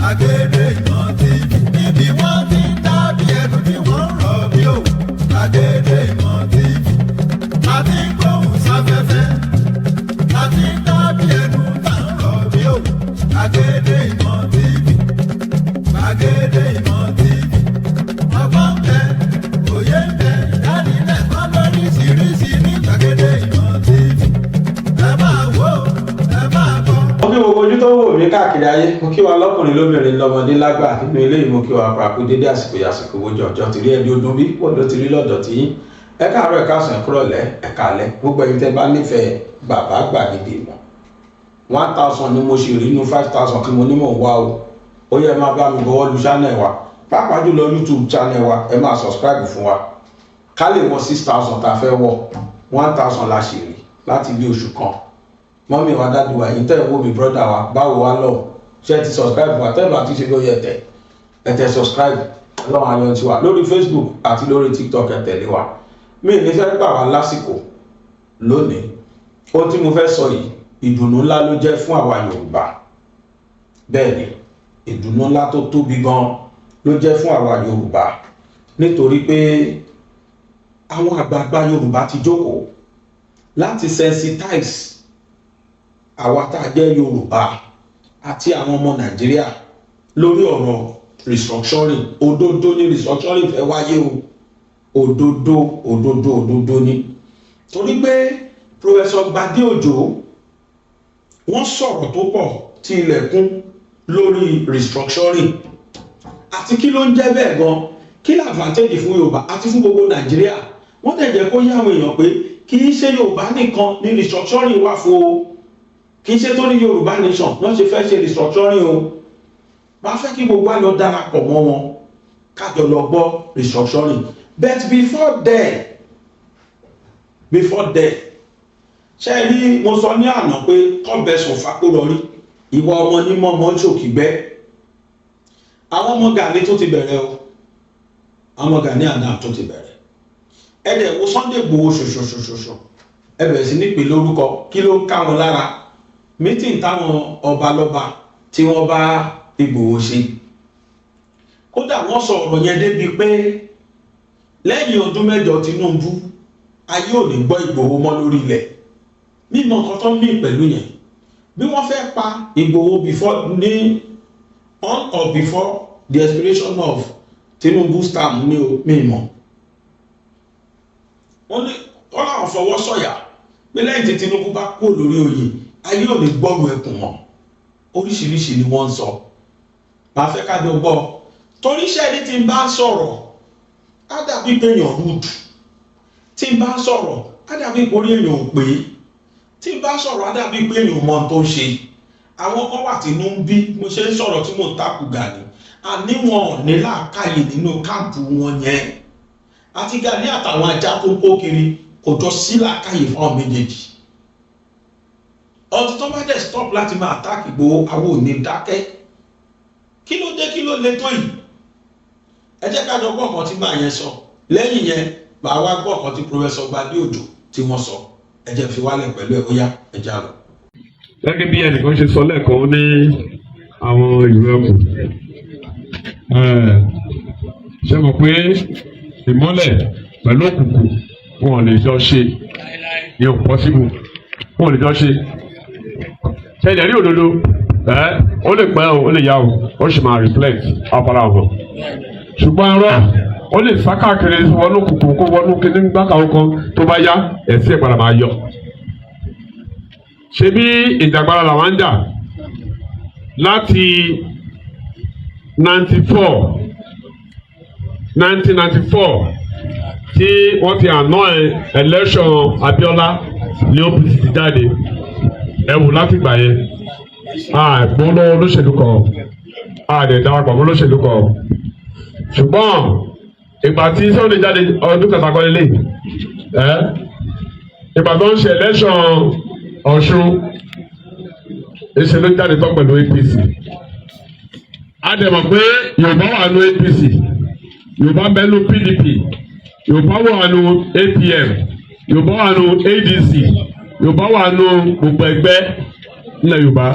Gbàgede Ìmọ̀ TV níbi wọ́n ti ń dábì ẹnu tí wọ́n ń rọ̀ bí òwú. Gbàgede Ìmọ̀ TV láti ń gbóhùn sáfẹ́fẹ́ láti ń dábì ẹnu tá ń rọ̀ bí òwú. Gbàgede Ìmọ̀ TV, Gbàgede Ìmọ̀ TV, ọgbọ́n ń bẹ, òye ń bẹ, ìdánilẹ́kọ̀ọ́ lóríṣiríṣi ní Gbàgede Ìmọ̀ TV. Ẹ máa wò ó, ẹ máa gbọ́. Mo kí gbogbo ojú tó wò mí káàkiri ayé, mo kí wa lọ́kùnrin lóbìnrin lọ́mọdé lágbà nínú ilé yìí, mo kí wa pàápàá dédé àsìkò ojú ọjọ́ ti rí ẹni ọdún bí wọ́n ló ti rí lọ́dọ̀ tí yín. Ẹ káàárọ̀, ẹ káàsán, ẹ kúrọ̀lẹ́, ẹ káalẹ́, gbogbo ẹ̀yin tẹ́ bá nífẹ̀ẹ́ bàbá Gbàgede Ìmọ̀. 1000 ni mo ṣe rí inú 5000 kí mo ní mò ń wá o. Ó yẹ máa bá mi bọ́wọ́ lu channel wa, pàápàá jùlọ YouTube channel wa, ẹ máa subscribe fún wa. Ká lè wọ 6000 tá a fẹ́ wọ̀, 1000 la ṣe rí láti bí oṣù kan. Mọ́mí wa dájú wa yìí tẹ́ wo mi brọ́dà wa báwo wá lọ ṣe ti subscribe wa tẹ́ bá ti ṣe lóye ẹ̀tẹ̀ subscribe lọ́wọ́ ayọ̀ tiwa lórí Facebook àti lórí TikTok ẹ tẹ̀lé wa. Mi ní fẹ́ gbà wá lásìkò lónìí. Ohun tí mo fẹ́ sọ yìí ìdùnnú ńlá ló jẹ́ fún àwa Yorùbá. Bẹ́ẹ̀ ni ìdùnnú ńlá tó tóbi gan ló jẹ́ fún àwa Yorùbá nítorí pé àwọn àgbààgbà Yorùbá ti jókòó láti sensitize àwa tá a jẹ́ Yorùbá àti àwọn ọmọ Nàìjíríà lórí ọ̀rọ̀ restructuring. Òdodo ni restructuring fẹ́ wáyé o, òdodo ni torí pé Professor Gbadé Òjó wọ́n sọ̀rọ̀ tó pọ̀ tí ilẹ̀kùn lórí restructuring àti kí ló ń jẹ́ bẹ́ẹ̀ gan, kí ni advantage fún Yorùbá àti fún gbogbo Nàìjíríà. Wọ́n dẹ̀ jẹ́ kó yé àwọn èèyàn pé kì í ṣe Yorùbá nìkan ní restructuring wà fún o, kì í ṣe tó ní Yorùbá nation lọ́n ṣe fẹ́ ṣe restructuring o. Bá fẹ́ kí gbogbo àlọ́ darapọ̀ mọ́ wọn kájọ lọ gbọ́ restructuring. But before that ṣe rí mo sọ ní àná pé kọ́bẹ̀sùn fàkúrọ̀rí ìwà ọmọ ní mọ́mọ́ ṣòkìgbẹ́. Àwọn ọmọ Gani tó ti bẹ̀rẹ̀ o, àwọn Gani àná tó ti bẹ̀rẹ̀. Ẹ̀dẹ̀ wo Sunday Igboho ṣoṣoṣoṣoṣo ẹ bẹ̀rẹ̀ sí ní pè lórúkọ, kí ló ń ká wọn lára? Meeting táwọn ọba lọ́ba tí wọ́n bá Igboho ṣe, kódà wọ́n sọ ọ̀rọ̀ yẹn débi pé lẹ́yìn ọdún 7 Tinubu ayé ò ní gbọ́ Igboho mọ́ lórí ilẹ̀. Mímọ̀ nǹkan tó ń mí pẹ̀lú yẹn, bí wọ́n fẹ́ pa Igboho on or before the expiration of Tinubu's term ní o mímọ̀. Wọ́n láwọn fọwọ́ sọ̀yà pé lẹ́yìn tí Tinubu bá kó lórí oyè ayé ò ní gbọ́rù ẹkùn mọ́. Oríṣiríṣi ni wọ́n ń sọ, máa fẹ́ ká jọ gbọ́. Torí iṣẹ́ ní tí n bá sọ̀rọ̀ á dàbí pé èèyàn rúdù, tí n bá sọ̀rọ̀ á dàbí pé orí èèyàn ò pé, tí n bá sọ̀rọ̀ á dàbí pé èèyàn mọ tó ń ṣe. Àwọn kan wà tí inú ń bí mo ṣe ń sọ̀rọ̀ tí mò ń takù Gani, àní wọn ò ní làákàyè nínú káàmpù wọn yẹn. Àti Gani àtàwọn ajá tó ń kó kiri kò jọ sí làákàyè fún àwọn méjèèjì. Ọtí tó bá dẹ̀ stop láti máa attack Igboho àwọn ò ní dákẹ́. Kí ló dé, kí ló lè tó yìí? Ẹ jẹ́ ká jọ gbọ́ ọ̀kan tí màá yẹn sọ. Lẹ́yìn yẹn màá wá gbọ́ ọ̀kan tí Professor Gbadé Òjó tí wọ́n sọ. Ẹ jẹ́ fi wálẹ̀ pẹ̀lú ẹ̀ bóyá ẹ já lọ. Gẹ́gẹ́ bí ẹnìkan ṣe sọ lẹ́ẹ̀kan ní àwọn ìwé ọkọ̀. Ṣé mọ̀ pé ìmọ́lẹ̀ pẹ̀lú òkùnkùn wọn ò lè jọ ṣe, yóò possible, wọn ò lè jọ ṣe. Ṣé ìdẹ̀rí òdodo ó lè pẹ́ o, ó lè yá o, ó sì máa reflect afárá ọ̀hún. Ṣùgbọ́n arọ́ ó lè sá káàkiri wọnú òkùnkùn kó wọnú kíní gbákàwọ́ kan tó bá yá ẹ̀sìn ìpadà máa yọ. Ṣé bí ìjàgbára làwọn ń jà láti 1994 tí wọ́n ti àná election Abiola ní OPC ti jáde ẹ wò láti gbà yẹn àgbọn lọ́wọ́ olóṣèlú kan àdẹ̀dáwàpọ̀ mọ́ olóṣèlú kan. Ṣùgbọ́n ìgbà tí Sunday jáde ọdún kẹta kan lélẹ̀ ìgbà tó ń ṣe election Ọ̀ṣun èsì ló jáde tán pẹ̀lú APC. A dẹ̀ mọ̀ pé Yorùbá wà nù APC, Yorùbá bẹ́ẹ̀ nù PDP, Yorùbá wà nù APM, Yorùbá wà nù ADC, Yorùbá wà nù gbogbo ẹgbẹ́ nílẹ̀ Yorùbá.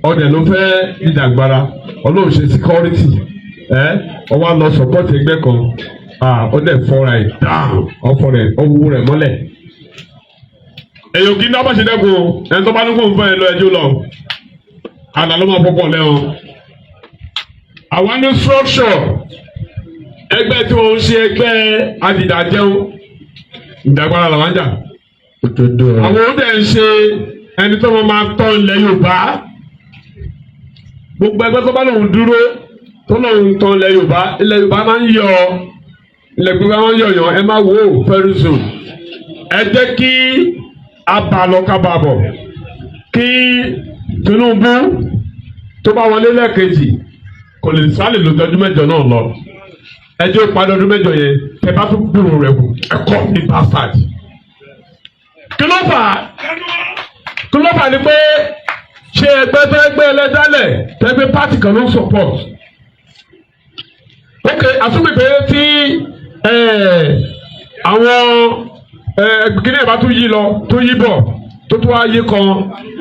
ọdẹ ló fẹ́ ìdàgbára ọlọ́run ṣe security ọwọ́ lọ support ẹgbẹ́ kan ọdẹ fọra ẹ̀ dáhùn ọwọ́ rẹ̀ mọ́lẹ̀. èyàn kì í dábàá ṣe dẹ́kun ẹni tó bá ní kó ń fẹ́ ẹ lọ ẹjọ́ lọ àná ló máa pọ́pọ́ lẹ́wọ̀n. àwọn ní structure ẹgbẹ́ tí wọ́n ń ṣe ẹgbẹ́ adìdàjẹun ìdàgbára làwọn jà. àwọn ọdẹ ń ṣe ẹni tó máa tọ́ ilẹ̀ Yorùbá gbogbo ẹgbẹ́ tó bá lòun dúró tó lòun tán ilẹ̀ Yorùbá máa ń yọ ilẹ̀ Yorùbá máa ń yọ̀yàn ẹ máa wò ó very soon. ẹ jẹ́ kí abalọ̀kábàbọ̀ kí Tinubu tó bá wọlé lẹ́ẹ̀kejì kò lè sálè lójoojú mẹ́jọ náà lọ ẹjọ́ ìpàdé ọdún mẹ́jọ yẹn tẹ bá tún gbúrò rẹ̀ wò ẹ̀kọ́ ní bastard. kí ló fà ní pé ṣe ẹgbẹ́ tó ẹgbẹ́ ẹlẹ́dálẹ̀ tẹ́gbẹ́ pátì kan ló ń support. ok àtúnbẹ̀pẹ̀ tí àwọn kíní ẹ̀ bá tún yí lọ tó yí bọ̀ tó tún wá yí kan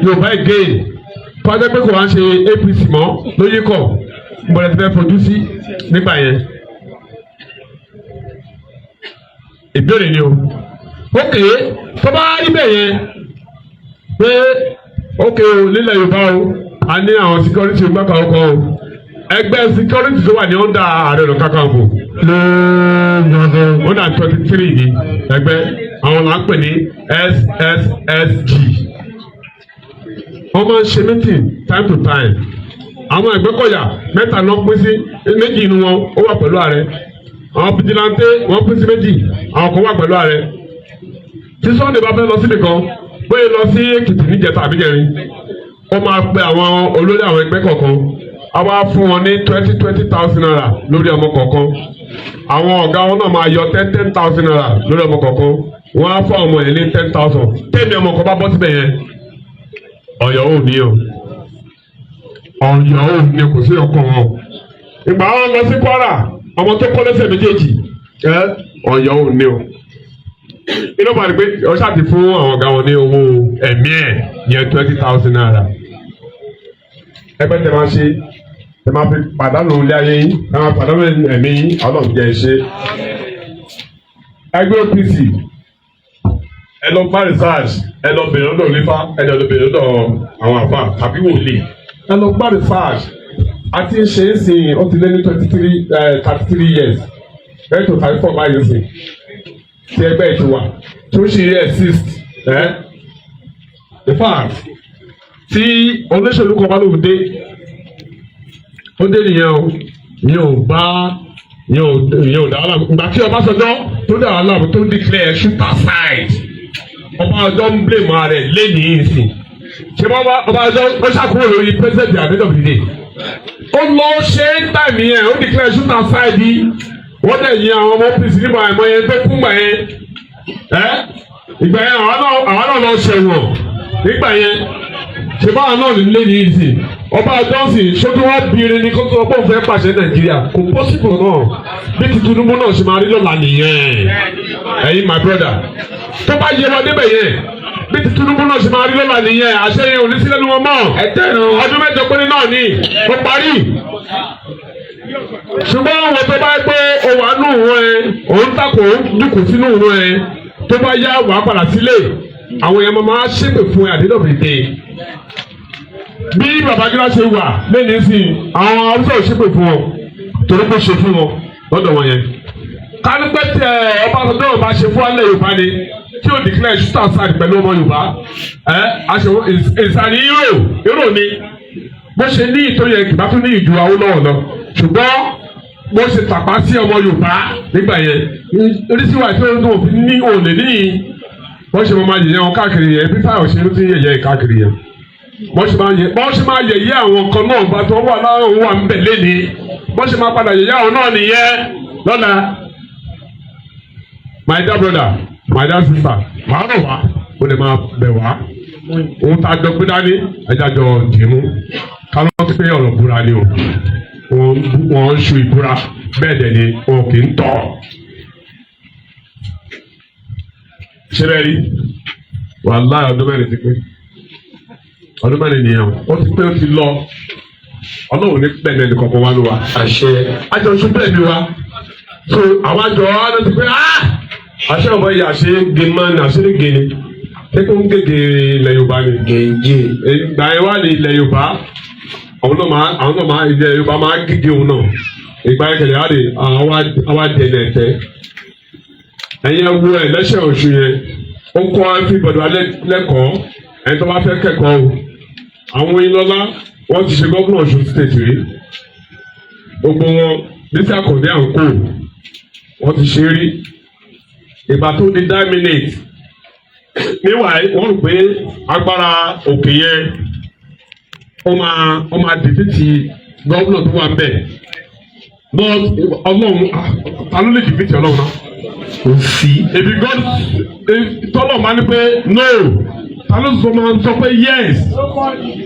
Yorùbá again tó wá jẹ́ pé kò wá ń ṣe APC mọ́ ló yí kọ̀ gbọ́dọ̀ ti fẹ́ fojú sí nígbà yẹn. ìbéèrè ni o ok tó bá rí bẹ́ẹ̀ yẹn pé ok o nílẹ̀ Yorùbá o a ní àwọn security gbàgbà ọkọ o ẹgbẹ́ security tó wà ní ọ̀dà Ààrẹ Ọ̀nà Kakanfò ọ̀dà 23 ní ẹgbẹ́ àwọn là ń pè ní SSSG wọ́n máa ń ṣe meeting time to time àwọn Ẹgbẹ́kọ̀yà mẹ́ta náà pín sí méjì inú wọn ó wà pẹ̀lú ààrẹ àwọn fìdílàntè wọ́n pín sí méjì àwọn kan wà pẹ̀lú ààrẹ tí Sunday bá fẹ́ lọ síbi kan bóyá lọ sí Èkìtì níjẹta àbíjẹrin ó máa pe àwọn olórí àwọn ẹgbẹ́ kọ̀ọ̀kan a wá fún wọn ní 20,000 naira lórí ọmọ kọ̀ọ̀kan àwọn ọ̀gá wọn náà máa yọ 10,000 naira lórí ọmọ kọ̀ọ̀kan wọ́n á fún ọmọ yẹn ní 10,000 tẹ́mi ọmọ kan bá bọ́ síbẹ̀ yẹn Ọ̀yọ́ ò ní o Ọ̀yọ́ ò ní kò sí ọkàn wọn ìgbà wọn lọ sí Kwara ọmọ tó kọ́ lẹ́sẹ̀ méjèèjì Ọ̀yọ́ ò ní o inú bá rí pé ọṣà ti fún àwọn ọ̀gá wọn ní owó ẹ̀mí ẹ̀ yẹn 20,000 naira ẹgbẹ́ tẹ máa ṣe tẹ máa fi pàdánù ilé ayé yín tẹ máa pàdánù ẹ̀mí yín ọlọ́run jẹ́ ṣe. ẹgbẹ́ OPC ẹ lọ bá research ẹ lọ bèrè lọ́dọ̀ nípa ẹ lọ bèrè lọ́dọ̀ àwọn àfa tàbí wòlíì ẹ lọ bá research àti ṣe é sìn ó ti lé ní 33 years ẹ tó 34 báyìí sìn tí ẹgbẹ́ ìtura tó ṣe exist in fact tí olóṣèlú kan bá lóun dé ó dé nìyẹn o ní ò bá ní ò dá wàhálà ìgbà tí Ọbásanjọ́ tó dá wàhálà tó declare shoot aside Ọbásanjọ́ ń blame ara rẹ̀ lẹ́nìí ìsìn ṣé Ọbásanjọ́ ó ṣàkóso lórí president at the end of the day ó lọ ṣe é tàmí yẹn ó declare shoot aside yìí wọ́n dẹ̀ yin àwọn ọmọ OPC nígbà ẹ̀mọ́ yẹn tó kún gbà yẹn ìgbà yẹn àwọn náà lọ ṣẹ̀wọ̀n nígbà yẹn ṣe báwọn náà nílé ní ìsìn Ọbásanjọ́ ṣojú wọn bìrì ní kó tó ọgbọ́n fẹ́ pàṣẹ Nàìjíríà kò pọ́sibù náà bí ti Tinubu náà ṣe máa rí lọ́la nìyẹn ẹ̀yin my brother tó bá yẹ wọn débẹ̀ yẹn bí ti Tinubu náà ṣe máa rí lọ́la nìyẹn àṣẹ yẹn ò ní sílẹ̀ ní wọn mọ́ ọdún mẹ́jọ péré náà ni ó parí ṣùgbọ́n àwọn tó bá gbé òwò àánú wọn ẹ òun takò dùkù sínú wọn ẹ tó bá yá wàá padà sílé àwọn yẹn máa ṣépè fún ẹ àdéhùn fìdí bí Babangida ṣe wà lẹ́yìn sí àwọn Haúsá ò ṣépè fún wọn torí kò ṣe fún wọn lọ́dọ̀ wọn yẹn kánúpẹ́ tẹ Ọbásanjọ́ bá ṣe fún alẹ́ Yorùbá ni tí ó declare shoot aside pẹ̀lú ọmọ Yorùbá aṣọ ìsàlẹ̀ hero ni bó ṣe ní ìtòyẹ kìbá tún ní ìjù Awólọ́wọ̀ lọ ṣùgbọ́n bó ṣe tàpá sí ọmọ Yorùbá nígbà yẹn oríṣiríṣi àti ohun tó ní òòlè níyì wọ́n ṣe máa yẹ̀yẹ́ wọn káàkiri yẹn bí Fáyọ̀ ṣe ló ti ń yẹ̀yẹ́ káàkiri yẹn wọ́n ṣe máa yẹ̀yẹ́ àwọn kan náà bá tó wà láwọn wà ń bẹ̀ lẹ́ni wọ́n ṣe máa padà yẹ̀yẹ́ àwọn náà nìyẹn lọ́la my dear brother my dear sister wàá rọ̀ wá ó lè máa bẹ̀ wá ohun tá a jọ gbé dání ẹja jọ dìímú kálọ́ pé ọ̀rọ̀ búra ni o wọ́n ń ṣu ìbúra bẹ́ẹ̀ dẹ̀ ni wọn kì í tọ̀ ṣé bẹ́ẹ̀ rí wàláhì ọdún mẹ́rin ti pé ọdún mẹ́rin nìyẹn ó ti pé ó ti lọ ọlọ́run ní pẹ̀lú ẹnì kọ̀ọ̀kan wá ló wa. àṣẹ. àjọ ṣùgbọ́n ẹ̀mí wa so àwọn àjọ wa ló ti pé àṣẹ ọ̀bọ yìí àṣẹ gèmá ní àṣẹ ní gèni tẹ́kọ̀ ń gègé ilẹ̀ Yorùbá ni. gèjì. ìgbà yẹn wà ní ilẹ̀ Yorùbá àwọn náà máa ilẹ̀ Yorùbá máa gègé òun náà ìgbà yẹn kẹlẹ̀ àwa dẹ̀ nẹ̀tẹ̀ ẹ̀yin ẹ̀wù ẹ̀ lẹ́sẹ̀ oṣù yẹn ó kọ́ everybody wa lẹ́kọ̀ọ́ ẹni tó bá fẹ́ kẹ́kọ̀ọ́ o àwọn Oyinlọ́lá wọ́n ti ṣe gómìnà Ọ̀ṣun state rí gbogbo wọn bísí àkọ́dé àǹkó wọ́n ti ṣe rí ìgbà tó di 9 minutes níwáyé wọ́n rò pé agbára òkè yẹn ó máa dìde ti gómìnà tó wà ń bẹ̀ but ọlọ́run ta ló lè dìde ti ọlọ́run náà kò sí ebi god tọ́lọ̀ máa ní pé no ta ló sọ pé yes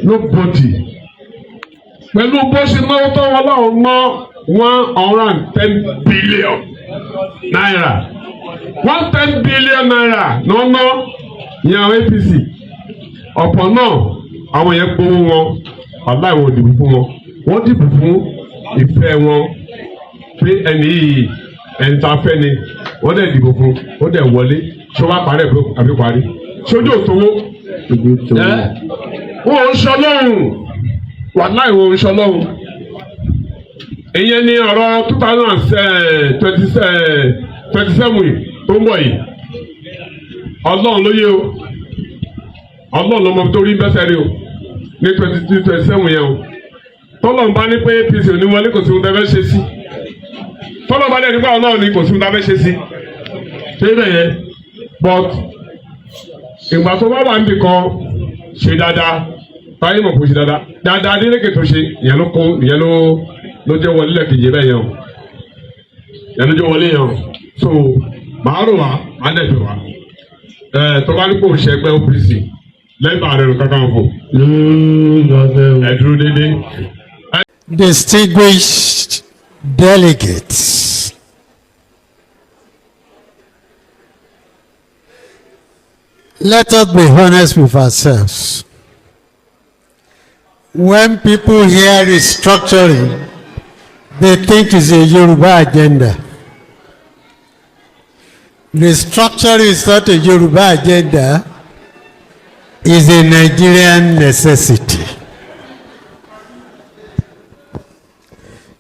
nobody pẹ̀lú bó ṣe náwó tó wọn láwọn ná 110 billion naira 110 billion naira ní wọ́n ná ní àwọn APC ọ̀pọ̀ náà àwọn yẹn gbowó wọn aláìwọ̀ dìbò fún wọn wọ́n dìbò fún ìfẹ́ wọn pé ẹni yìí ẹni tá a fẹ́ ni wọ́n dẹ̀ dìbò fún ó dẹ̀ wọlé ṣé wàá parẹ́ àbí parí ṣojú òtówó wọn ò ń sọ lọ́hùn wàláì wọn ò ń sọ lọ́hùn ìyẹn ni ọ̀rọ̀ 2027 tó ń bọ̀ yìí ọlọ́run ló yé o ọlọ́run ló mọ tó rí bẹ́sẹ̀ rí o ní 2027 yẹn o tọ́lọ̀ ń bá ní pé APC ò ní wọlé kò sí ohun tẹ́ fẹ́ ṣe sí tọ́lọ̀ bá dẹ̀ nípa ọlọ́run ní kò sí ohun tẹ́ fẹ́ ṣe sí ṣé bẹ́ẹ̀ yẹn but ìgbà tó bá wà níbi kan ṣe dáadáa báyìí mọ̀ kó ṣe dáadáa adélékè tó ṣe ìyẹn ló jẹ́ wọlé lẹ́kìjì bẹ́ẹ̀ yẹn o ìyẹn ló jẹ́ wọlé yẹn o so màá rò wá màá dẹ̀ bẹ̀ wá tó bá ní kó ṣe ẹgbẹ́ OPC lẹ́gbàá rẹ̀ ló kankan fò ẹ dúró déédéé. Distinguished delegates, let us be honest with ourselves. When people hear restructuring, they think it's a Yoruba agenda. Restructuring is not a Yoruba agenda, it's a Nigerian necessity.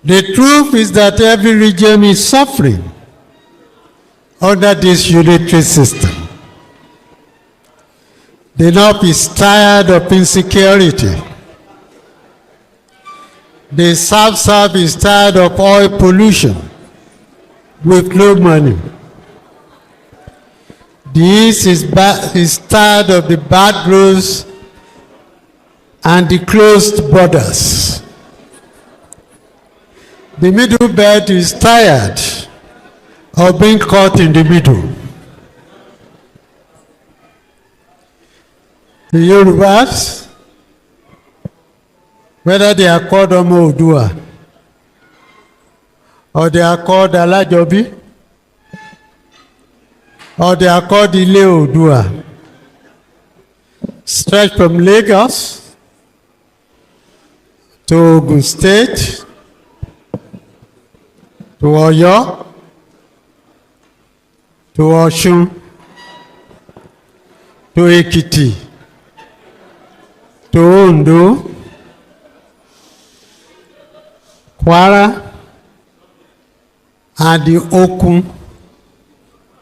The truth is that every region is suffering under this unitary system. The North is tired of insecurity. The South is tired of oil pollution with no money. The East is tired of the bad roads and the closed borders. The Middle Belt is tired of being caught in the middle. The Yorubas, whether they are called Omo Odua or they are called Alajobi or they are called Ile Odua, stretch from Lagos to Ogun State to Oyo to Osun to Ekiti to Ondo, Kwara, and the Ekun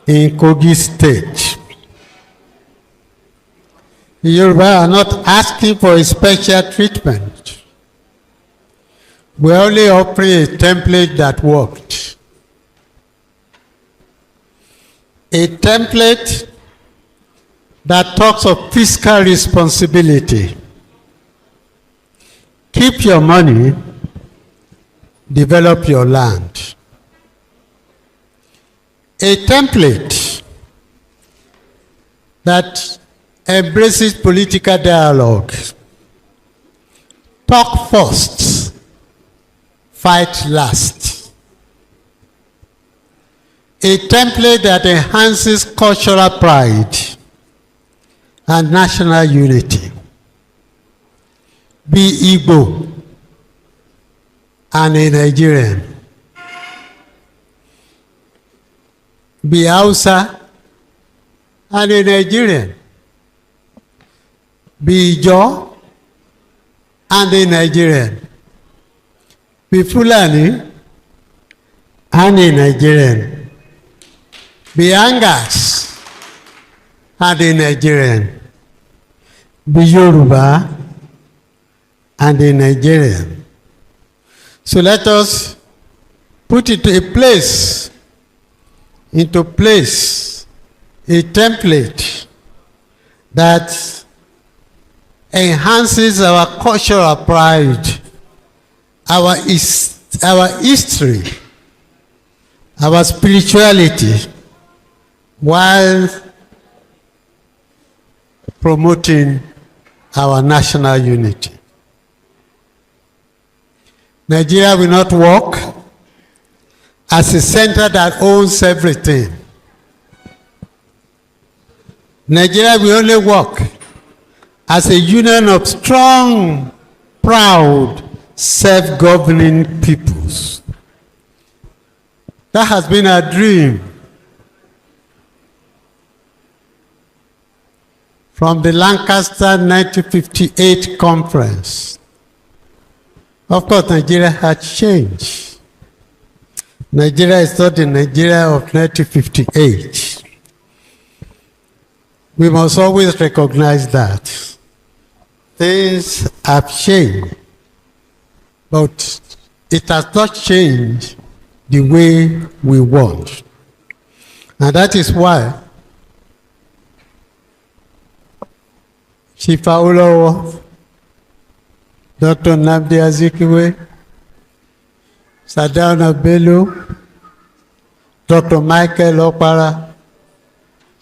in Kogi State. The Yoruba are not asking for a special treatment. We only offering a template that worked. A template that talks of fiscal responsibility. Keep your money, develop your land. A template that embraces political dialogue. Talk first, fight last. A template that enhances cultural pride and national unity. be Igbo and a Nigerian. Be Hausa and a Nigerian. Be Ijaw and a Nigerian. Be Fulani and a Nigerian. Be Angas and a Nigerian. Be Yoruba and a Nigerian. So let us put it into place, a template that enhances our cultural pride, our history, our spirituality, while promoting our national unity. Nigeria will not work as a center that owns everything. Nigeria will only work as a union of strong, proud, self-governing peoples. That has been our dream from the Lancaster 1958 conference. Of course, Nigeria had changed. Nigeria is not the Nigeria of 1958. We must always recognize that. Things have changed, but it has not changed the way we want. And that is why Chief Awolowo, Dr. Nnamdi Azikiwe, Sardauna Bello, Dr. Michael Okpara,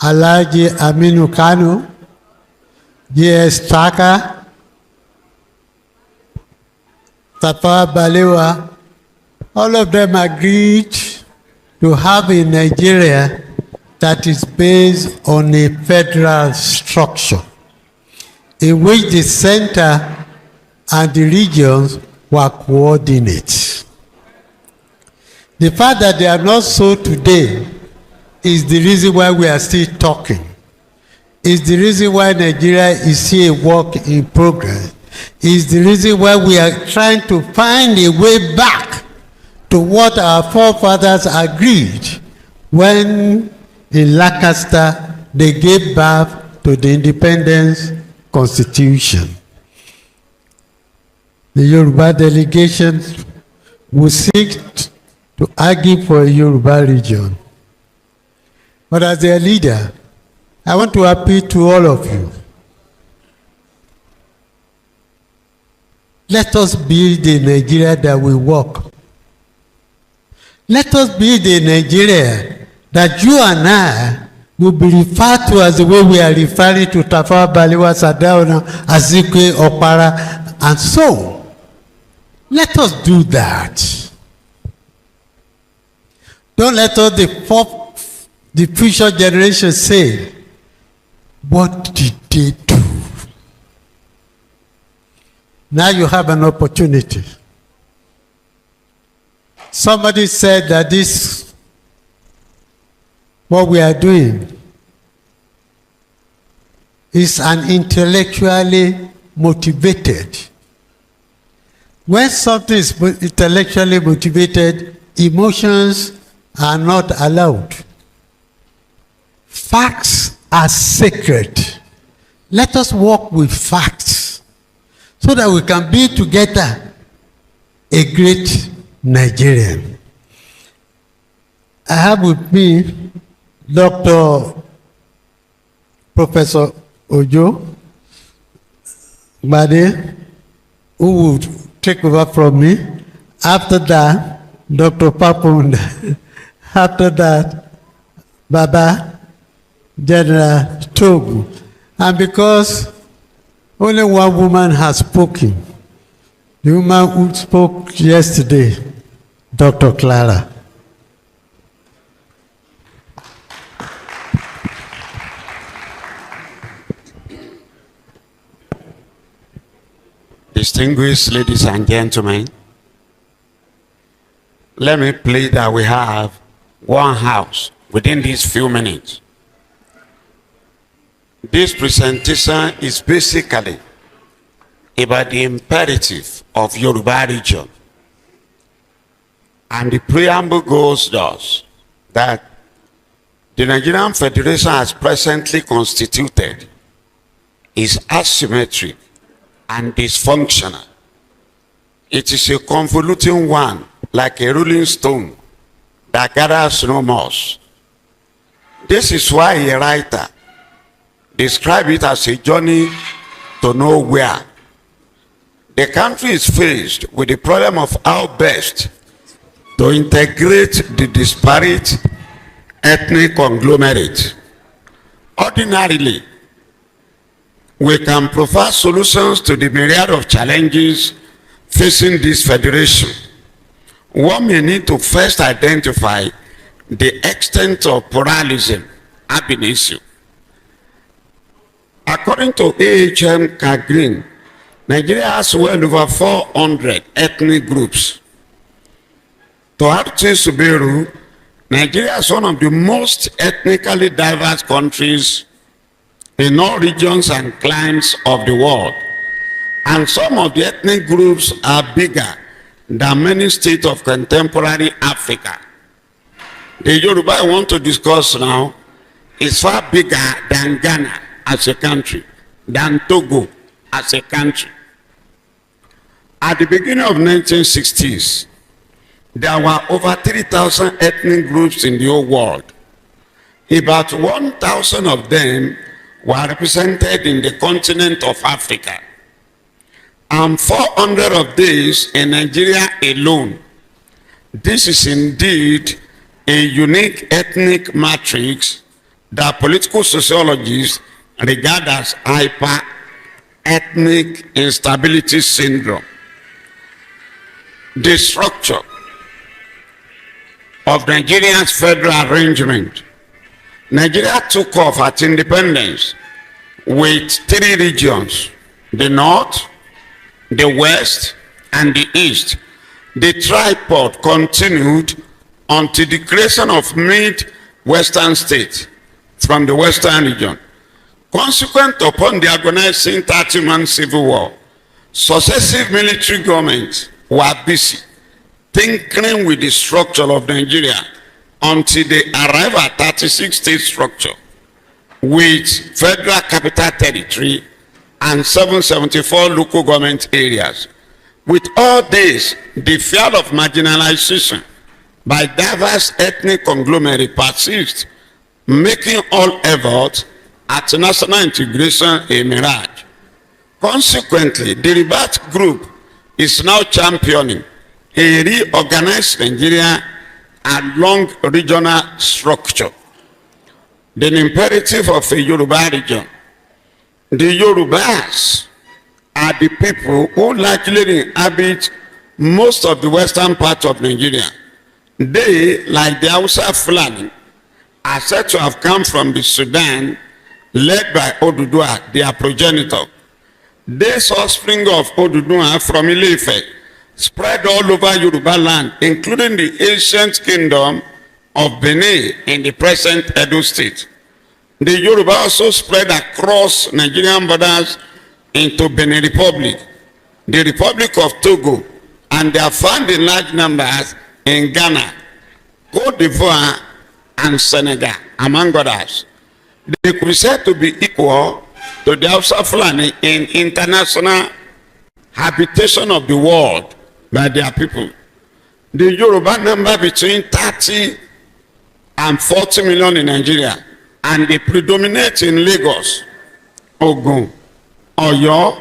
Alhaji Aminu Kano, J.S. Taka, Tafawa Balewa, all of them agreed to have a Nigeria that is based on a federal structure, in which the center and the regions were coordinate. The fact that they are not so today is the reason why we are still talking. Is the reason why Nigeria is still a work in progress. Is the reason why we are trying to find a way back to what our forefathers agreed when in Lancaster they gave birth to the Independence Constitution. The Yoruba delegation will seek to argue for a Yoruba region. But as their leader, I want to appeal to all of you. Let us build a Nigeria that will work. Let us build a Nigeria that you and I will be referred to as the way we are referring to Tafawa Balewa, Sardauna, Azikiwe, Okpara, and so. Let us do that. Don't let all the future generation say, what did they do? Now you have an opportunity. Somebody said that this, what we are doing, is an intellectually motivated. When something is intellectually motivated, emotions are not allowed. Facts are sacred. Let us work with facts so that we can be together a great Nigerian. I have with me Professor Ojo Bade, who would take over from me. After that, Dr. Papunda. After that, Baba General Togu. And because only one woman has spoken, the woman who spoke yesterday, Dr. Clara. Distinguished ladies and gentlemen, let me plead that we have one house within these few minutes. This presentation is basically about the imperative of Yoruba region. And the preamble goes thus, that the Nigerian Federation as presently constituted is asymmetric and dysfunctional. It is a convoluting one, like a rolling stone that gathers no moss. This is why a writer described it as a journey to nowhere. The country is faced with the problem of how best to integrate the disparate ethnic conglomerate. Ordinarily, we can provide solutions to the myriad of challenges facing this federation. One may need to first identify the extent of pluralism ab initio. According to AHM Green, Nigeria has well over 400 ethnic groups. To add to Suberu, Nigeria is one of the most ethnically diverse countries in all regions and climes of the world. And some of the ethnic groups are bigger than many states of contemporary Africa. The Yoruba I want to discuss now is far bigger than Ghana as a country, than Togo as a country. At the beginning of 1960s, there were over 3,000 ethnic groups in the whole world. About 1,000 of them were represented in the continent of Africa, and 400 of these in Nigeria alone. This is indeed a unique ethnic matrix that political sociologists regard as hyper-ethnic instability syndrome. The structure of Nigeria's federal arrangement. Nigeria took off at independence with 3 regions: the North, the West, and the East. The tripod continued until the creation of mid-Western states from the Western region. Consequent upon the agonizing 30-month civil war, successive military governments were busy tinkering with the structure of Nigeria until they arrive at 36-state structure with federal capital territory and 774 local government areas. With all this, the fear of marginalization by diverse ethnic conglomerate persists, making all efforts at national integration a mirage. Consequently, the rebirth group is now championing a reorganized Nigeria along regional structure. The imperative of a Yoruba region. The Yorubas are the people who largely inhabit most of the western part of Nigeria. They, like the Hausa Fulani, are said to have come from the Sudan, led by Oduduwa, their progenitor. This offspring of Oduduwa from Ile-Ife spread all over Yoruba land, including the ancient kingdom of Benin in the present Edo State. The Yoruba also spread across Nigerian borders into Benin Republic, the Republic of Togo, and they are found in large numbers in Ghana, Cote d'Ivoire, and Senegal, among others. They could be said to be equal to the Hausa Fulani in international habitation of the world by their people. The Yoruba number between 30 and 40 million in Nigeria, and they predominate in Lagos, Ogun, Oyo,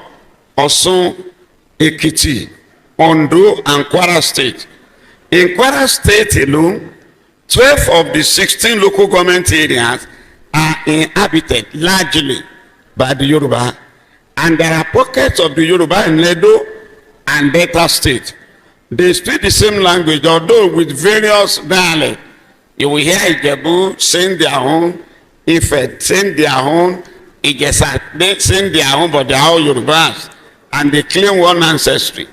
Osun, Ekiti, Ondo, and Kwara State. In Kwara State alone, 12 of the 16 local government areas are inhabited largely by the Yoruba, and there are pockets of the Yoruba in Edo and Delta State. They speak the same language, although with various dialects. You will hear Ijebu saying their own, Ife saying their own, Igesa they saying their own, but they are all Yorubas. and they claim one ancestry.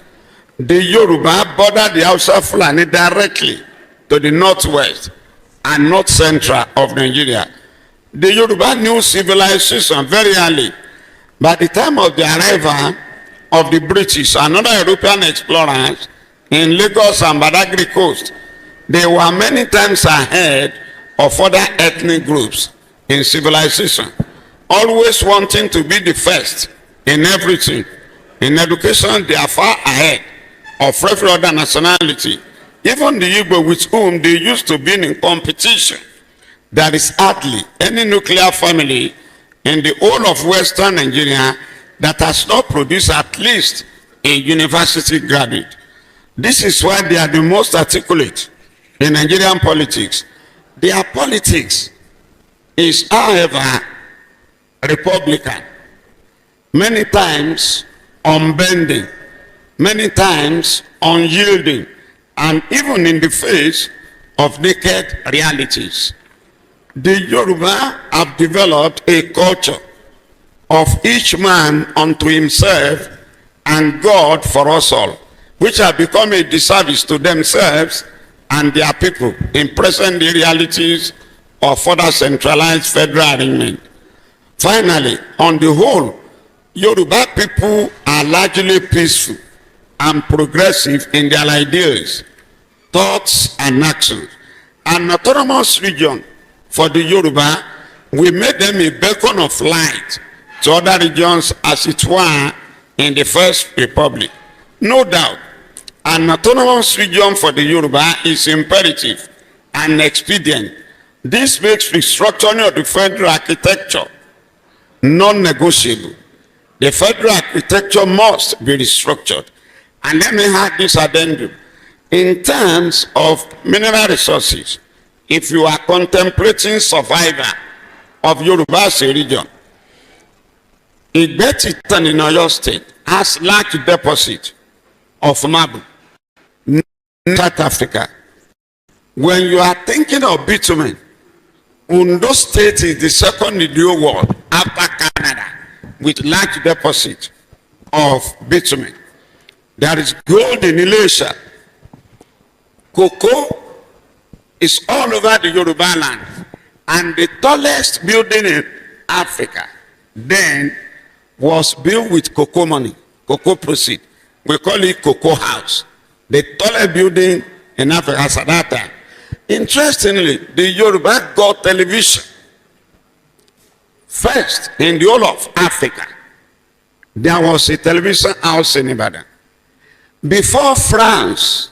The Yoruba border the Hausa Fulani directly to the northwest and north central of Nigeria. The Yoruba knew civilization very early. By the time of the arrival of the British and other European explorers in Lagos and Badagry coast, they were many times ahead of other ethnic groups in civilization, always wanting to be the first in everything. In education, they are far ahead of every other nationality. Even the Igboho, with whom they used to be in competition, there is hardly any nuclear family in the whole of Western Nigeria that has not produced at least a university graduate. This is why they are the most articulate in Nigerian politics. Their politics is, however, Republican, many times unbending, many times unyielding, and even in the face of naked realities. The Yoruba have developed a culture of each man unto himself and God for us all, which have become a disservice to themselves and their people in present realities of further centralized federal arrangement. Finally, on the whole, Yoruba people are largely peaceful and progressive in their ideas, thoughts, and actions. An autonomous region for the Yoruba will make them a beacon of light to other regions, as it were in the First Republic. No doubt, an autonomous region for the Yoruba is imperative and expedient. This makes restructuring of the federal architecture non-negotiable. The federal architecture must be restructured. And let me add this addendum. In terms of mineral resources, if you are contemplating survival of Yoruba as a region, Igboho in Oyo State has large deposit of marble. South Africa. When you are thinking of bitumen, Ondo State is the second in the whole world after Canada with large deposit of bitumen. There is gold in Elisha. Cocoa is all over the Yoruba land. And the tallest building in Africa then was built with cocoa money, cocoa proceed. We call it Cocoa House. The tallest building in Africa at that time. Interestingly, the Yoruba got television first in the whole of Africa. There was a television house in Ibadan. Before France,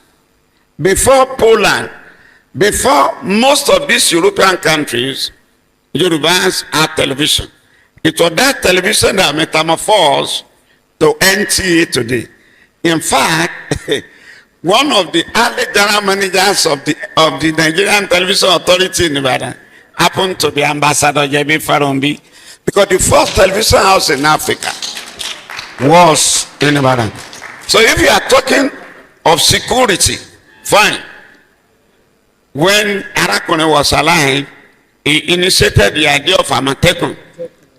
before Poland, before most of these European countries, Yorubas had television. It was that television that metamorphosed to NTA today. In fact, one of the early general managers of the Nigerian Television Authority in Ibadan happened to be Ambassador Yemi Farombi, because the first television house in Africa was in Ibadan. So if you are talking of security, fine. When Arakune was alive, he initiated the idea of Amatekun.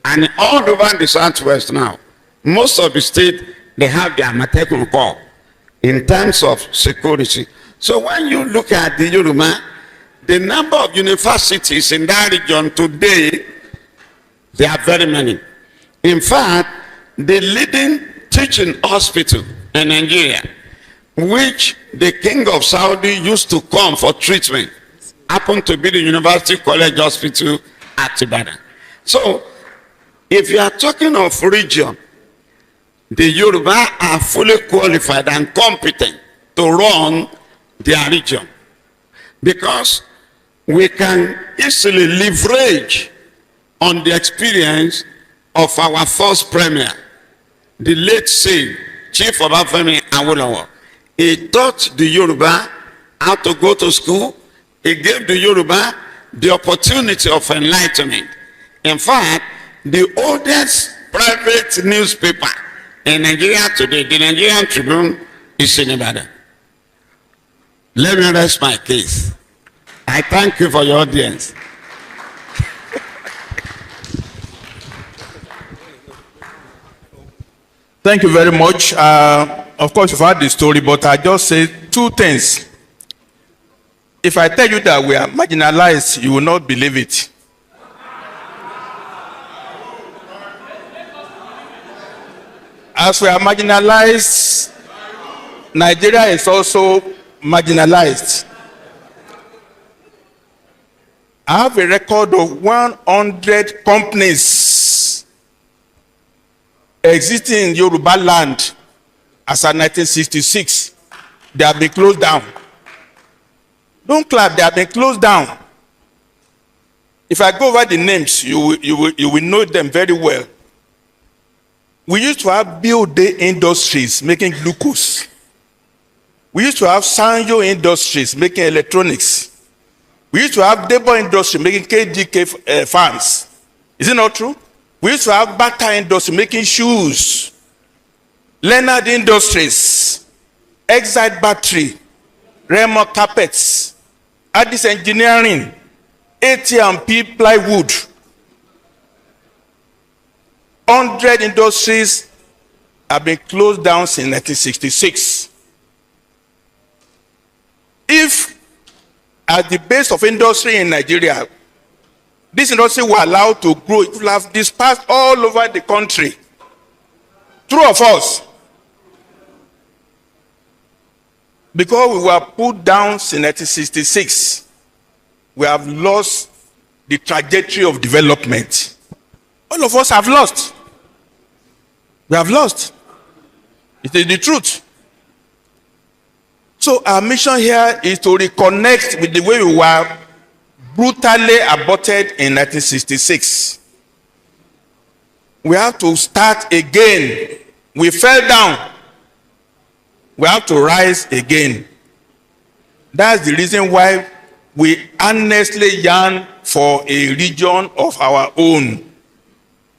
And all over the Southwest now, most of the state, they have the Amatekun Corps in terms of security. So when you look at the Yoruba, the number of universities in that region today, there are very many. In fact, the leading teaching hospital in Nigeria, which the king of Saudi used to come for treatment, happened to be the University College Hospital at Ibadan. So, if you are talking of region, the Yoruba are fully qualified and competent to run their region, because we can easily leverage on the experience of our first premier, the late Chief Obafemi Awolowo. He taught the Yoruba how to go to school. He gave the Yoruba the opportunity of enlightenment. In fact, the oldest private newspaper in Nigeria today, the Nigerian Tribune, is in Ibadan. Let me rest my case. I thank you for your audience. Thank you very much. Of course, you've heard the story, but I just say two things. If I tell you that we are marginalized, you will not believe it. As we are marginalized, Nigeria is also marginalized. I have a record of 100 companies existing in Yoruba land as of 1966. They have been closed down. Don't clap, they have been closed down. If I go over the names, you will know them very well. We used to have Biode Industries making glucose. We used to have Sanyo Industries making electronics. We used to have Debo Industry making KDK fans. Is it not true? We used to have Bata Industry making shoes. Leonard Industries, Exide Battery, Remo Carpets, Addis Engineering, AT&P Plywood. 100 industries have been closed down since 1966. If at the base of industry in Nigeria, this industry were allowed to grow, it would have dispersed all over the country. True of us. Because we were put down since 1966, we have lost the trajectory of development. All of us have lost. We have lost. It is the truth. So our mission here is to reconnect with the way we were brutally aborted in 1966. We have to start again. We fell down. We have to rise again. That's the reason why we earnestly yearn for a region of our own.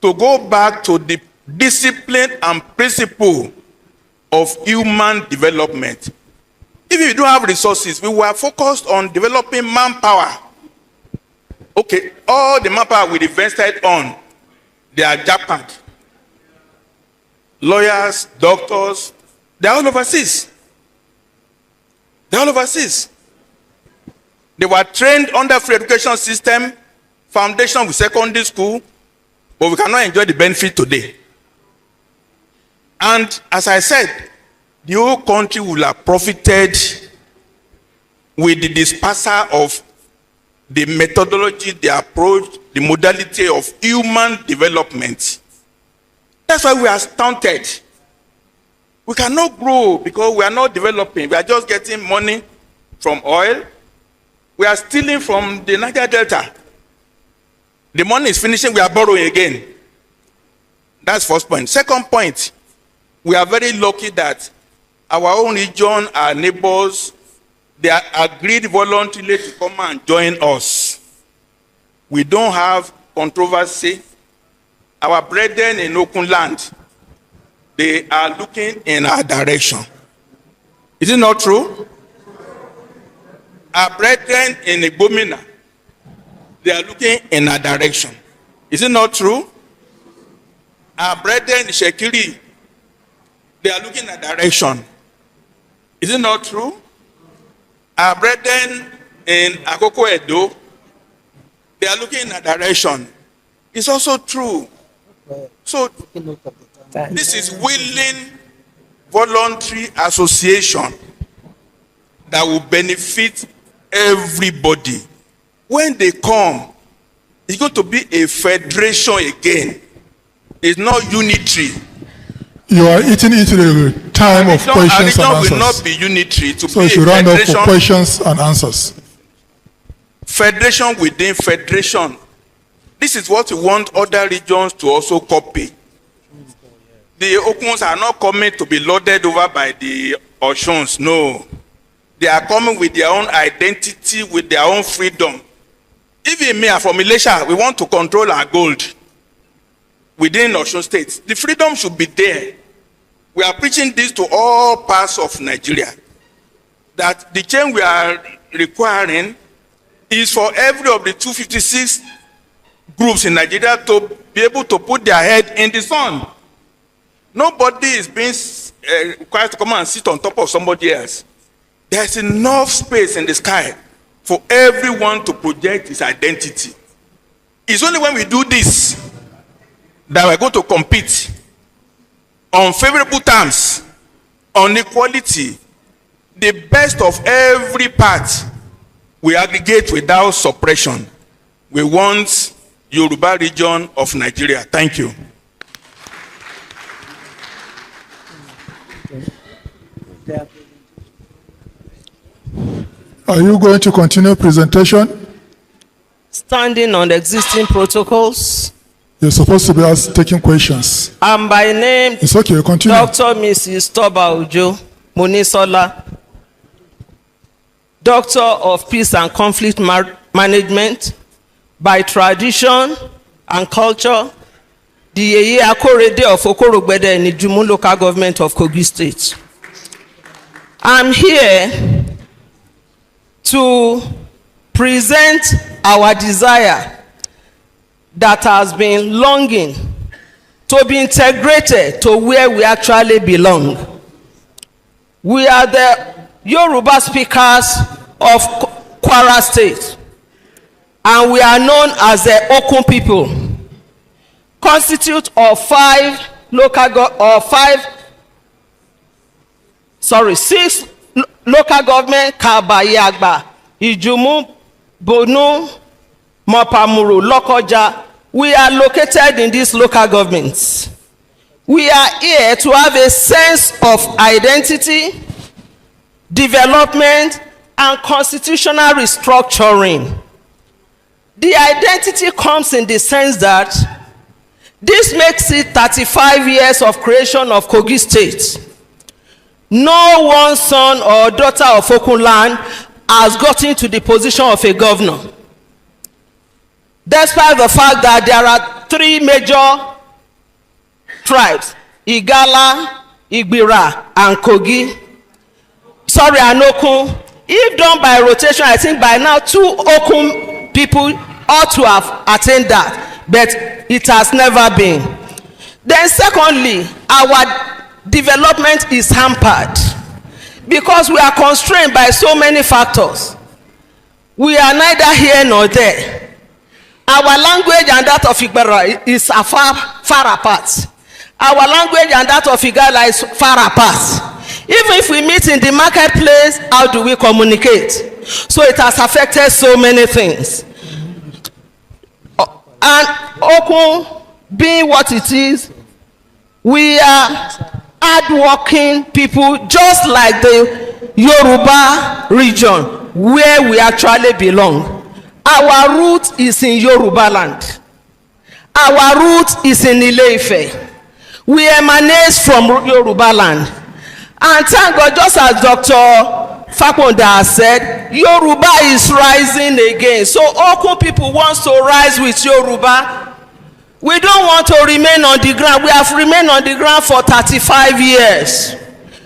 To go back to the discipline and principle of human development. If you don't have resources, we were focused on developing manpower. Okay, all the manpower we invested on, they are Japan. Lawyers, doctors, they are all overseas. They are all overseas. They were trained under free education system, foundation with secondary school, but we cannot enjoy the benefit today. And as I said, the whole country will have profited with the dispersal of the methodology, the approach, the modality of human development. That's why we are stunted. We cannot grow because we are not developing. We are just getting money from oil. We are stealing from the Niger Delta. The money is finishing, we are borrowing again. That's first point. Second point, we are very lucky that our own region, our neighbors, they are agreed voluntarily to come and join us. We don't have controversy. Our brethren in Ekun land, they are looking in our direction. Is it not true? Our brethren in Igboho, they are looking in our direction. Is it not true? Our brethren in Shekiri, they are looking at direction. Is it not true? Our brethren in Akoko Edo, they are looking in a direction. It's also true. So this is willing, voluntary association that will benefit everybody. When they come, it's going to be a federation again. It's not unitary. You are eating into the time of questions and answers. Will not be unitary. To so be you should a round up federation, for questions and answers. Federation within federation. This is what we want other regions to also copy. The Okuns are not coming to be loaded over by the Oshuns. No. They are coming with their own identity, with their own freedom. Even me, from Malaysia, we want to control our gold within Osun State. The freedom should be there. We are preaching this to all parts of Nigeria. That the change we are requiring is for every of the 256 groups in Nigeria to be able to put their head in the sun. Nobody is being required to come and sit on top of somebody else. There's enough space in the sky for everyone to project his identity. It's only when we do this that we're going to compete on favorable terms, on equality. The best of every part we aggregate without suppression. We want Yoruba region of Nigeria. Thank you. Are you going to continue presentation? Standing on existing protocols. You're supposed to be taking questions. I'm by name It's okay, continue. Dr. Mrs. Toba Ojo Munisola, Doctor of Peace and Conflict Management, by tradition and culture, the Yeye Akorede of Okorogbede in Ijumu local government of Kogi State. I'm here to present our desire that has been longing to be integrated to where we actually belong. We are the Yoruba speakers of Kwara State, and we are known as the Ekun people, constitute of six local government: Kabayagba, Ijumu, Bonu, Mopamuru, Lokoja. We are located in these local governments. We are here to have a sense of identity, development, and constitutional restructuring. The identity comes in the sense that this makes it 35 years of creation of Kogi State. No one son or daughter of Ekun land has gotten to the position of a governor, despite the fact that there are three major tribes: Igala, Igbira, and Kogi. Sorry, and Ekun. If done by rotation, I think by now 2 Ekun people ought to have attained that, but it has never been. Then secondly, our development is hampered because we are constrained by so many factors. We are neither here nor there. Our language and that of Igbira is far apart. Our language and that of Igala is far apart. Even if we meet in the marketplace, how do we communicate? So it has affected so many things. And Ekun being what it is, we are hardworking people, just like the Yoruba region where we actually belong. Our root is in Yoruba land. Our root is in Ile-Ife. We emanate from Yoruba land. And thank God, just as Dr. Fakonda has said, Yoruba is rising again. So Ekun people want to rise with Yoruba. We don't want to remain on the ground. We have remained on the ground for 35 years.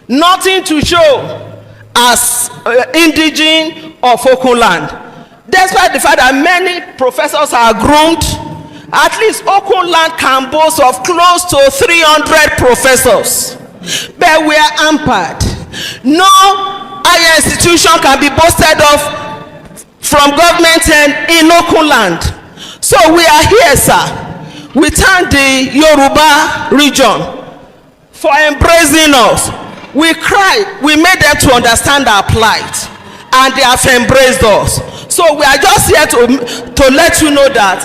Nothing to show as indigene of Ekun land. Despite the fact that many professors are groomed, at least Ekun land can boast of close to 300 professors. But we are hampered. No higher institution can be boasted of from government and in Ekun land. So we are here, sir. We thank the Yoruba region for embracing us. We cried, we made them to understand our plight, and they have embraced us. So we are just here to let you know that,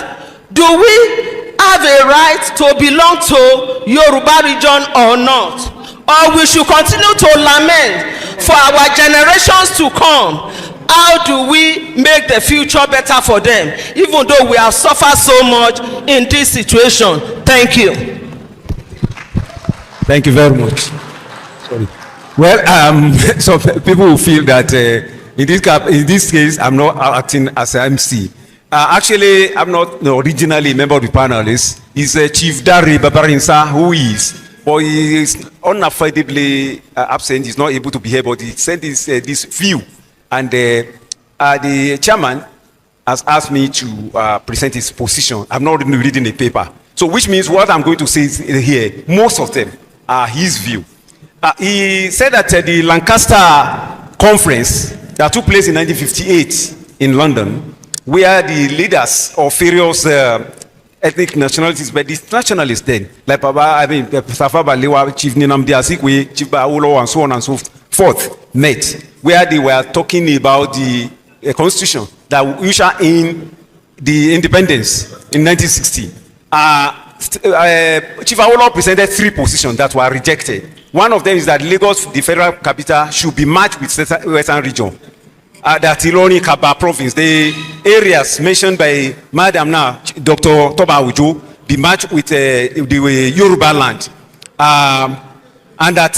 do we have a right to belong to Yoruba region or not? Or we should continue to lament for our generations to come? How do we make the future better for them, even though we have suffered so much in this situation? Thank you. Thank you very much. Sorry. Well, some people will feel that in this case, I'm not acting as an MC. Actually, I'm not originally a member of the panelists. It's Chief Dari Babarinsa, who is. But he is unavoidably absent. He's not able to be here, but he sent this view. And the chairman has asked me to present his position. I'm not reading the paper. So which means what I'm going to say is here, most of them his view. He said that the Lancaster conference that took place in 1958 in London, where the leaders of various ethnic nationalities, but the nationalists then, like Safa Balewa, Chief Nnamdi Azikiwe, Chief Awolowo, and so on and so forth, met, where they were talking about the constitution that usher in the independence in 1960. Chief Awolowo presented 3 positions that were rejected. One of them is that Lagos, the federal capital, should be merged with Western region. That Ilorin Kaba province, the areas mentioned by Madam now, Dr. Toba Ujo, be merged with the Yoruba land. And that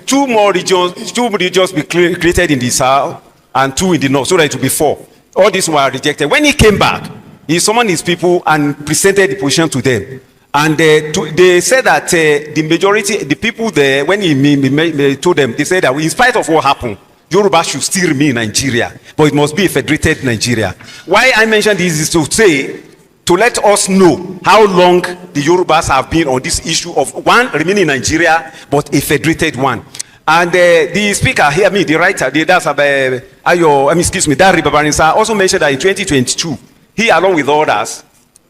2 regions be created in the south and 2 in the north, so that it will be 4. All these were rejected. When he came back, he summoned his people and presented the position to them. And they said that the majority, the people there, when he told them, they said that in spite of what happened, Yoruba should still remain in Nigeria, but it must be a federated Nigeria. Why I mention this is to say, to let us know how long the Yorubas have been on this issue of one remaining in Nigeria, but a federated one. And the speaker here, the writer, Dari Babarinsa, also mentioned that in 2022, he along with others,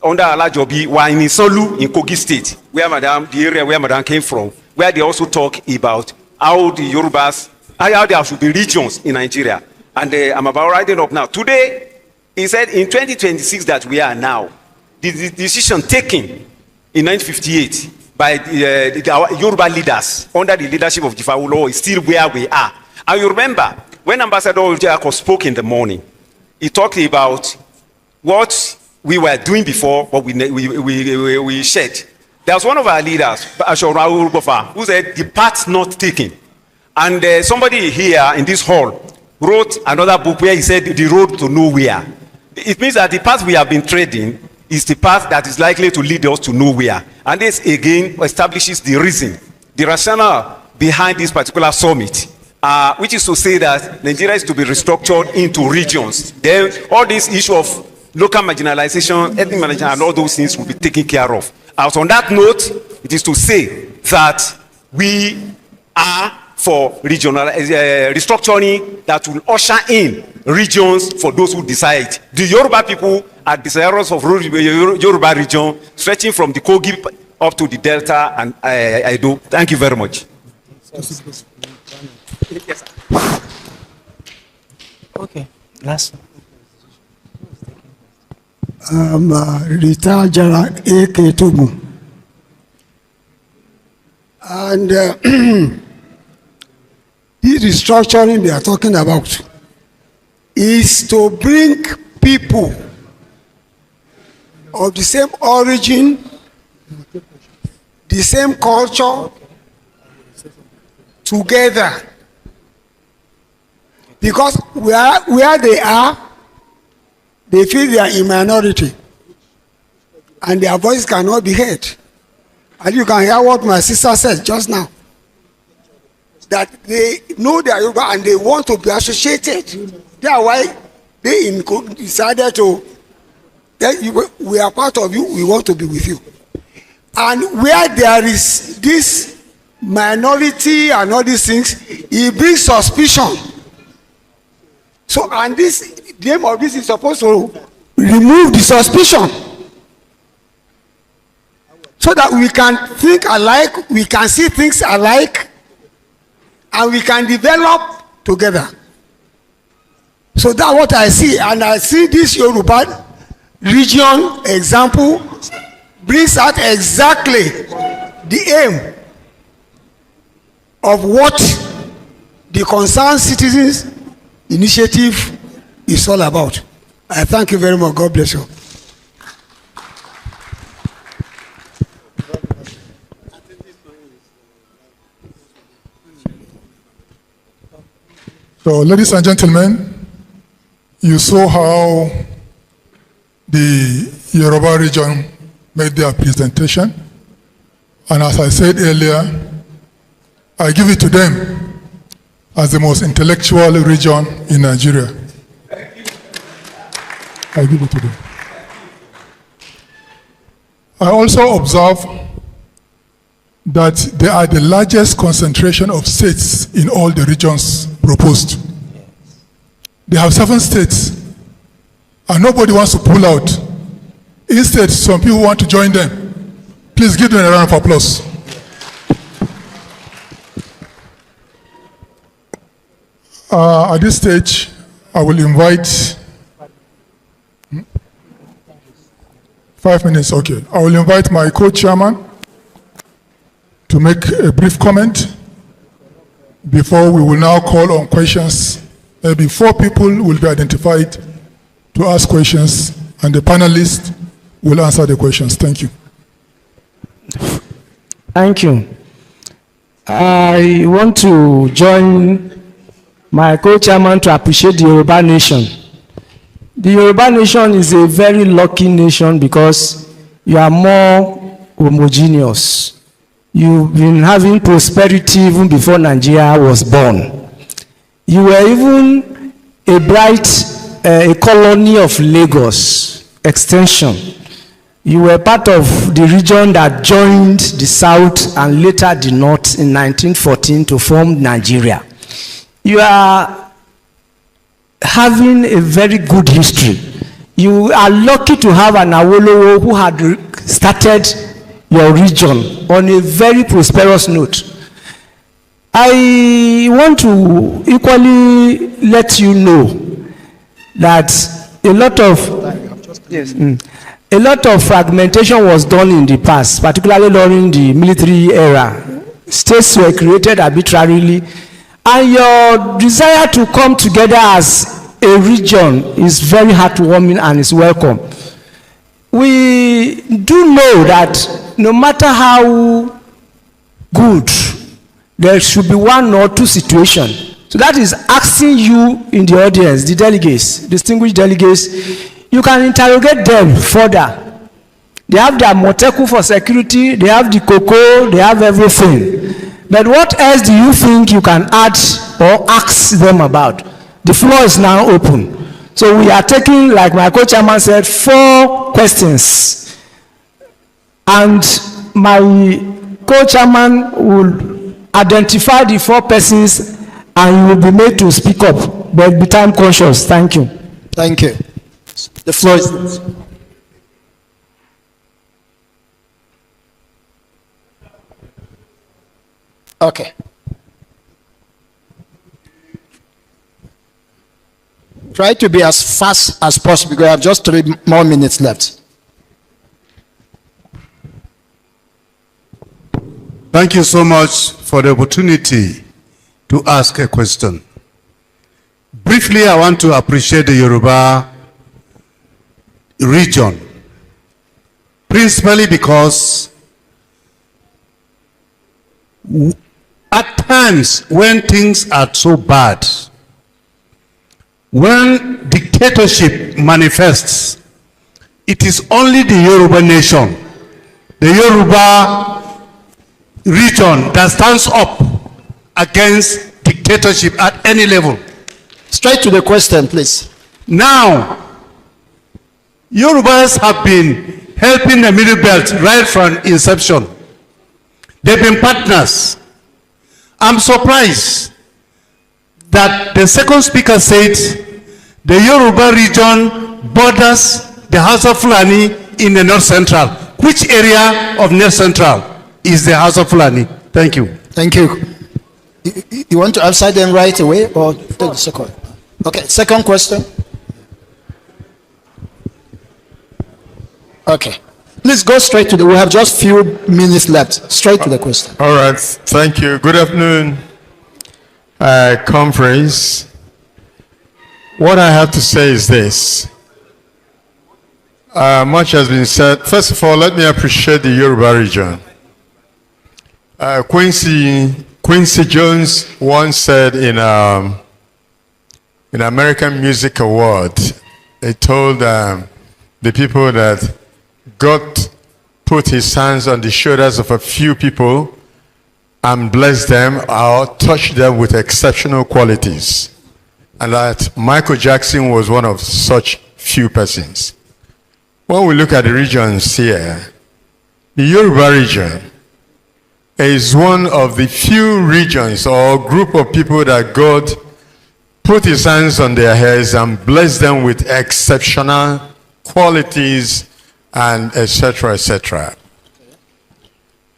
under Alajobi, were in Isolu in Kogi State, where the area where Madam came from, where they also talk about how the Yorubas, how there should be regions in Nigeria. And I'm about writing up now. Today, he said in 2026 that we are now, the decision taken in 1958 by the Yoruba leaders under the leadership of Jifa Awolowo is still where we are. And you remember, when Ambassador Ojako spoke in the morning, he talked about what we were doing before, what we shared. There was one of our leaders, who said, the path not taken. And somebody here in this hall wrote another book where he said, the road to nowhere. It means that the path we have been treading is the path that is likely to lead us to nowhere. And this again establishes the reason, the rationale behind this particular summit, which is to say that Nigeria is to be restructured into regions. Then all this issue of local marginalization, ethnic marginalization, and all those things will be taken care of. As on that note, it is to say that we are for regional restructuring that will usher in regions for those who decide. The Yoruba people are desirous of Yoruba region stretching from the Kogi up to the Delta and Edo. Thank you very much. Yes, okay, last. Retired General A.K. Tobu. And this restructuring they are talking about is to bring people of the same origin, the same culture together. Because where they are, they feel they are in minority and their voice cannot be heard. And you can hear what my sister said just now, that they know they are Yoruba and they want to be associated. That's why they decided to, we are part of you, we want to be with you. And where there is this minority and all these things, it brings suspicion. So, and this, the aim of this is supposed to remove the suspicion, so that we can think alike, we can see things alike, and we can develop together. So that's what I see, and I see this Yoruba region example brings out exactly the aim of what the Concerned Citizens Initiative is all about. I thank you very much. God bless you. So, ladies and gentlemen, you saw how the Yoruba region made their presentation. And as I said earlier, I give it to them as the most intellectual region in Nigeria. I give it to them. I also observe that they are the largest concentration of states in all the regions proposed. They have 7 states, and nobody wants to pull out. Instead, some people want to join them. Please give them a round of applause. At this stage, I will invite 5 minutes, okay. I will invite my co-chairman to make a brief comment before we will now call on questions. Maybe 4 people will be identified to ask questions, and the panelists will answer the questions. Thank you. Thank you. I want to join my co-chairman to appreciate the Yoruba nation. The Yoruba nation is a very lucky nation because you are more homogeneous. You've been having prosperity even before Nigeria was born. You were even a colony of Lagos extension. You were part of the region that joined the South and later the North in 1914 to form Nigeria. You are having a very good history. You are lucky to have an Awolowo who had started your region on a very prosperous note. I want to equally let you know that a lot of fragmentation was done in the past, particularly during the military era. States were created arbitrarily, and your desire to come together as a region is very heartwarming and is welcome. We do know that no matter how good, there should be 1 or 2 situations. So that is asking you in the audience, the delegates, distinguished delegates, you can interrogate them further. They have their Moteku for security, they have the cocoa, they have everything. But what else do you think you can add or ask them about? The floor is now open. So we are taking, like my co-chairman said, 4 questions. And my co-chairman will identify the 4 persons and you will be made to speak up. But be time conscious. Thank you. Thank you. The floor is yours. Okay. Try to be as fast as possible because I have just 3 more minutes left. Thank you so much for the opportunity to ask a question. Briefly, I want to appreciate the Yoruba region, principally because at times when things are so bad, when dictatorship manifests, it is only the Yoruba nation, the Yoruba region that stands up against dictatorship at any level. Straight to the question, please. Now, Yorubas have been helping the Middle Belt right from inception. They've been partners. I'm surprised that the second speaker said the Yoruba region borders the House of Fulani in the North Central. Which area of North Central is the House of Fulani? Thank you. Thank you. You want to answer them right away or take the second? Okay, second question. Okay. Please go straight to we have just few minutes left. Straight to the question. All right. Thank you. Good afternoon, conference. What I have to say is this. Much has been said. First of all, let me appreciate the Yoruba region. Quincy Jones once said in American Music Award, he told the people that God put his hands on the shoulders of a few people and blessed them or touched them with exceptional qualities. And that Michael Jackson was one of such few persons. When we look at the regions here, the Yoruba region is one of the few regions or group of people that God put his hands on their heads and blessed them with exceptional qualities and etc. etc.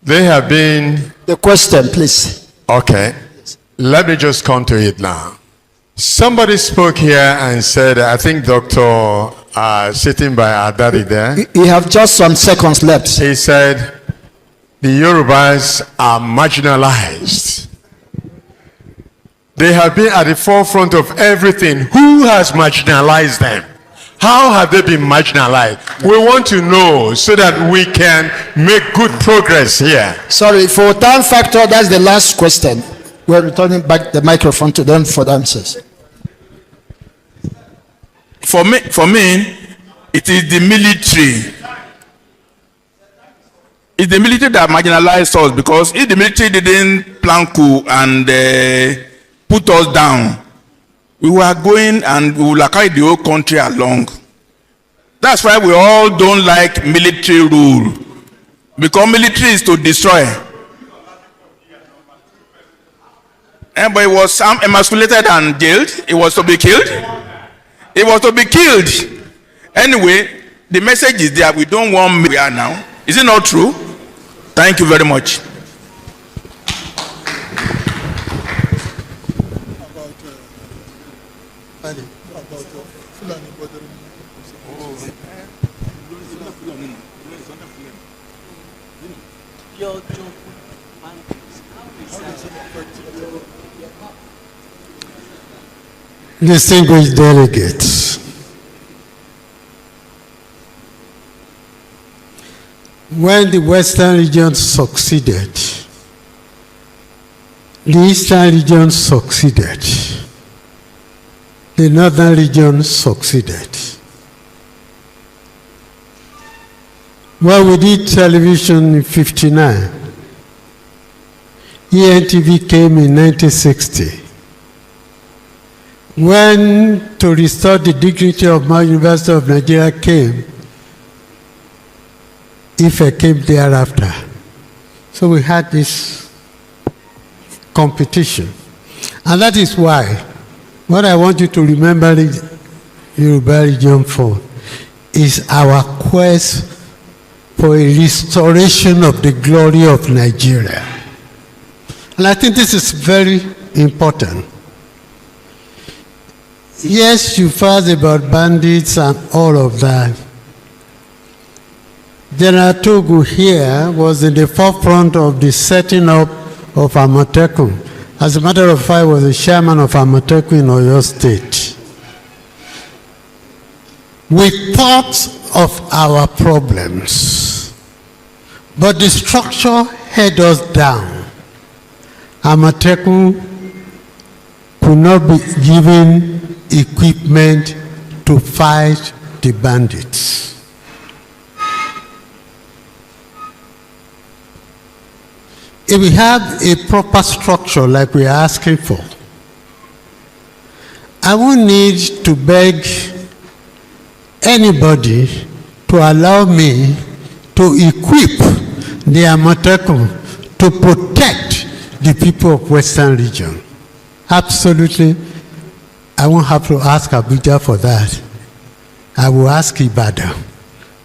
They have been... The question, please. Okay. Let me just come to it now. Somebody spoke here and said, I think Dr. Sitting by our daddy there. You have just some seconds left. He said, the Yorubas are marginalized. They have been at the forefront of everything. Who has marginalized them? How have they been marginalized? We want to know so that we can make good progress here. Sorry, for time factor, that's the last question. We're returning back the microphone to them for the answers. For me, it is the military. It's the military that marginalized us, because if the military didn't plan coup and put us down, we were going and we will carry the whole country along. That's why we all don't like military rule, because military is to destroy. And but it was emasculated and jailed. It was to be killed. It was to be killed. Anyway, the message is there. We don't want we are now. Is it not true? Thank you very much. Distinguished delegates, when the Western region succeeded, the Eastern region succeeded, the Northern region succeeded. When we did television in 59, ENTV came in 1960. When to restore the dignity of my University of Nigeria came, Ife came thereafter. So we had this competition. And that is why what I want you to remember the Yoruba region for is our quest for a restoration of the glory of Nigeria. And I think this is very important. Yes, you fuss about bandits and all of that. General Togu here was in the forefront of the setting up of Amotekun. As a matter of fact, was the chairman of Amotekun in Oyo State. We thought of our problems, but the structure held us down. Amotekun could not be given equipment to fight the bandits. If we have a proper structure like we are asking for, I won't need to beg anybody to allow me to equip the Amotekun to protect the people of Western region. Absolutely. I won't have to ask Abuja for that. I will ask Ibadan,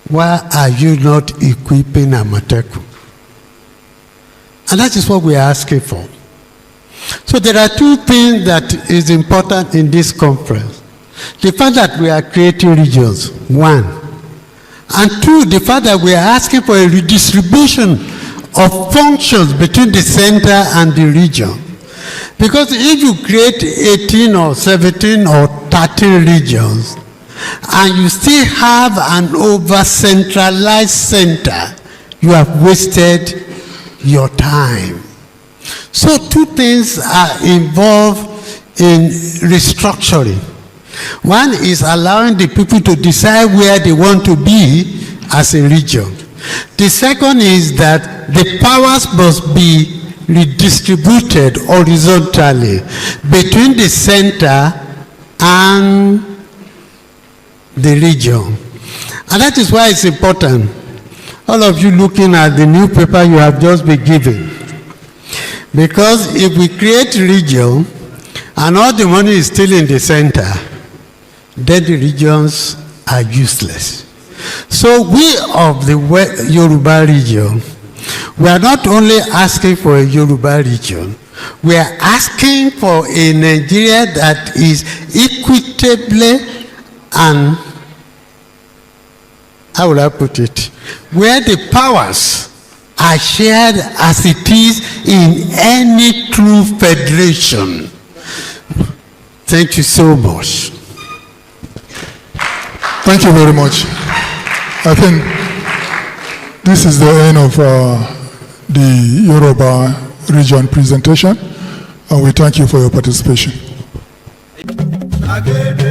why are you not equipping Amotekun? And that is what we are asking for. So there are two things that is important in this conference. The fact that we are creating regions, one. And two, the fact that we are asking for a redistribution of functions between the center and the region. Because if you create 18 or 17 or 13 regions, and you still have an over-centralized center, you have wasted your time. So two things are involved in restructuring. One is allowing the people to decide where they want to be as a region. The second is that the powers must be redistributed horizontally between the center and the region. And that is why it's important. All of you looking at the new paper you have just been given, Because if we create region and all the money is still in the center, then the regions are useless. So we of the Yoruba region, we are not only asking for a Yoruba region, we are asking for a Nigeria that is equitably and, how will I put it, where the powers are shared as it is in any true federation. Thank you so much. Thank you very much. I think this is the end of the Yoruba region presentation, and we thank you for your participation. Agede